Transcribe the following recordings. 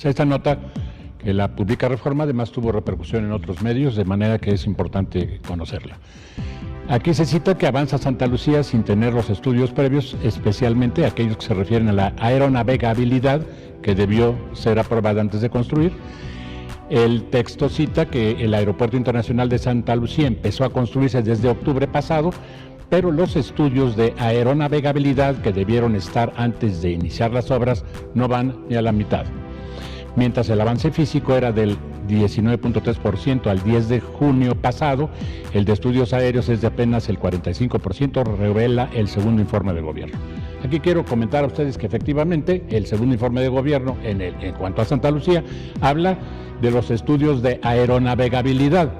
Esta nota que la publica Reforma además tuvo repercusión en otros medios, de manera que es importante conocerla. Aquí se cita que avanza Santa Lucía sin tener los estudios previos, especialmente aquellos que se refieren a la aeronavegabilidad, que debió ser aprobada antes de construir. El texto cita que el Aeropuerto Internacional de Santa Lucía empezó a construirse desde octubre pasado, pero los estudios de aeronavegabilidad que debieron estar antes de iniciar las obras no van ni a la mitad. Mientras el avance físico era del 19.3% al 10 de junio pasado, el de estudios aéreos es de apenas el 45%, revela el segundo informe de gobierno. Aquí quiero comentar a ustedes que efectivamente el segundo informe de gobierno en cuanto a Santa Lucía habla de los estudios de aeronavegabilidad,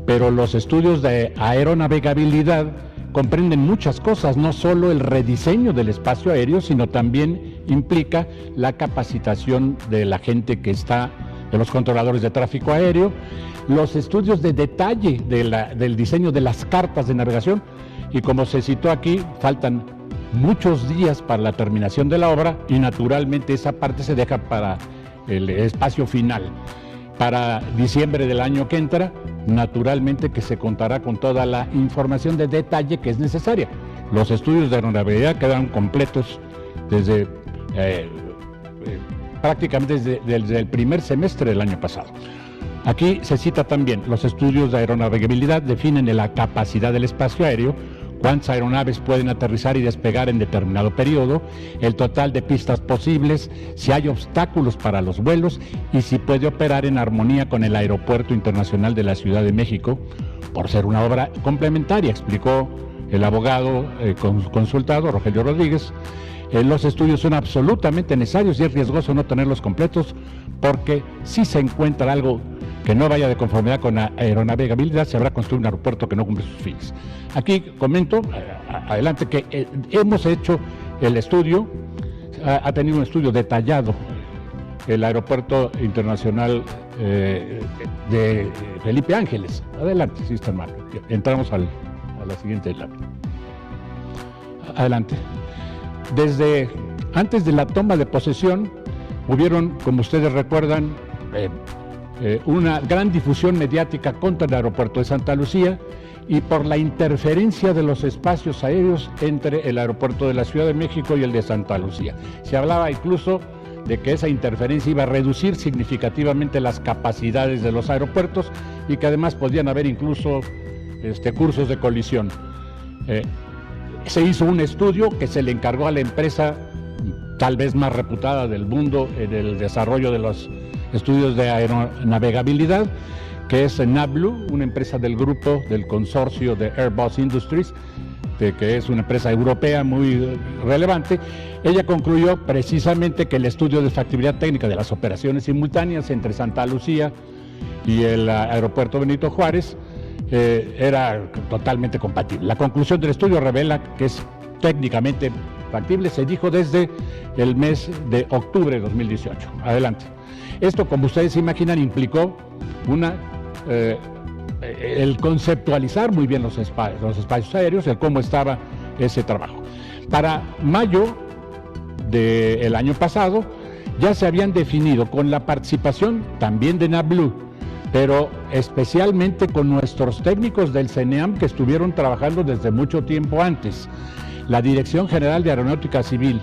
pero los estudios de aeronavegabilidad comprenden muchas cosas, no solo el rediseño del espacio aéreo, sino también implica la capacitación de la gente que está, de los controladores de tráfico aéreo, los estudios de detalle del diseño de las cartas de navegación, y como se citó aquí, faltan muchos días para la terminación de la obra y naturalmente esa parte se deja para el espacio final. Para diciembre del año que entra, naturalmente que se contará con toda la información de detalle que es necesaria. Los estudios de aeronavegabilidad quedaron completos desde prácticamente desde el primer semestre del año pasado. Aquí se cita también, los estudios de aeronavegabilidad definen la capacidad del espacio aéreo, cuántas aeronaves pueden aterrizar y despegar en determinado periodo, el total de pistas posibles, si hay obstáculos para los vuelos y si puede operar en armonía con el Aeropuerto Internacional de la Ciudad de México, por ser una obra complementaria, explicó el abogado consultado, Rogelio Rodríguez. Los estudios son absolutamente necesarios y es riesgoso no tenerlos completos porque si se encuentra algo que no vaya de conformidad con la aeronavegabilidad, se habrá construido un aeropuerto que no cumple sus fines. Aquí comento, adelante, que hemos hecho el estudio, ha tenido un estudio detallado el Aeropuerto Internacional de Felipe Ángeles. Adelante, si está mal. Entramos a la siguiente lámina. Adelante. Desde antes de la toma de posesión, hubieron, como ustedes recuerdan, una gran difusión mediática contra el aeropuerto de Santa Lucía y por la interferencia de los espacios aéreos entre el aeropuerto de la Ciudad de México y el de Santa Lucía. Se hablaba incluso de que esa interferencia iba a reducir significativamente las capacidades de los aeropuertos y que además podían haber incluso cursos de colisión. Se hizo un estudio que se le encargó a la empresa tal vez más reputada del mundo en el desarrollo de los estudios de aeronavegabilidad, que es NABLU, una empresa del grupo del consorcio de Airbus Industries, que es una empresa europea muy relevante. Ella concluyó precisamente que el estudio de factibilidad técnica de las operaciones simultáneas entre Santa Lucía y el aeropuerto Benito Juárez era totalmente compatible. La conclusión del estudio revela que es técnicamente factible, se dijo desde el mes de octubre de 2018. Adelante. Esto, como ustedes se imaginan, implicó el conceptualizar muy bien los espacios aéreos, el cómo estaba ese trabajo. Para mayo del año pasado ya se habían definido con la participación también de NABLU, pero especialmente con nuestros técnicos del CENEAM que estuvieron trabajando desde mucho tiempo antes, la Dirección General de Aeronáutica Civil,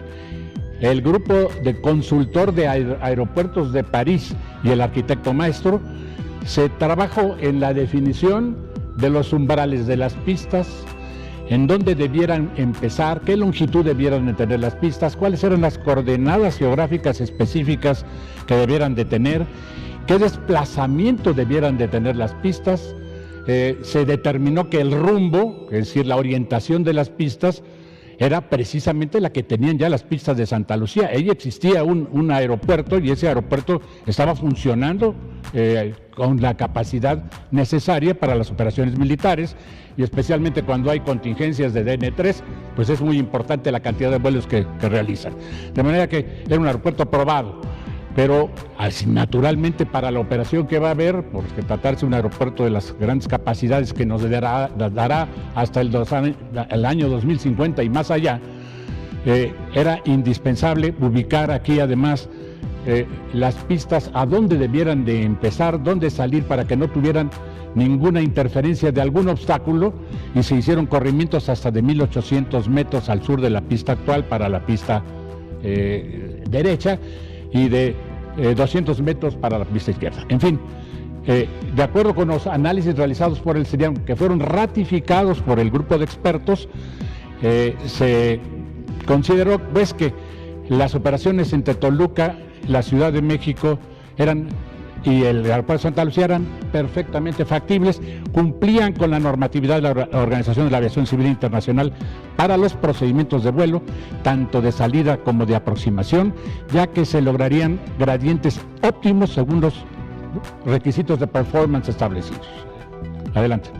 el grupo de consultor de aeropuertos de París y el arquitecto maestro. Se trabajó en la definición de los umbrales de las pistas, en dónde debieran empezar, qué longitud debieran de tener las pistas, cuáles eran las coordenadas geográficas específicas que debieran de tener, qué desplazamiento debieran de tener las pistas. Se determinó que el rumbo, es decir, la orientación de las pistas, era precisamente la que tenían ya las pistas de Santa Lucía. Ahí existía un aeropuerto y ese aeropuerto estaba funcionando con la capacidad necesaria para las operaciones militares y especialmente cuando hay contingencias de DN3, pues es muy importante la cantidad de vuelos que realizan. De manera que era un aeropuerto aprobado, pero naturalmente para la operación que va a haber, porque tratarse de un aeropuerto de las grandes capacidades que nos dará hasta el año 2050 y más allá, era indispensable ubicar aquí además las pistas a dónde debieran de empezar, dónde salir para que no tuvieran ninguna interferencia de algún obstáculo, y se hicieron corrimientos hasta de 1800 metros al sur de la pista actual para la pista derecha y de 200 metros para la pista izquierda. En fin, de acuerdo con los análisis realizados por el CENIAM, que fueron ratificados por el grupo de expertos, se consideró pues que las operaciones entre Toluca, la Ciudad de México y el aeropuerto de Santa Lucía eran perfectamente factibles, cumplían con la normatividad de la Organización de la Aviación Civil Internacional para los procedimientos de vuelo, tanto de salida como de aproximación, ya que se lograrían gradientes óptimos según los requisitos de performance establecidos. Adelante.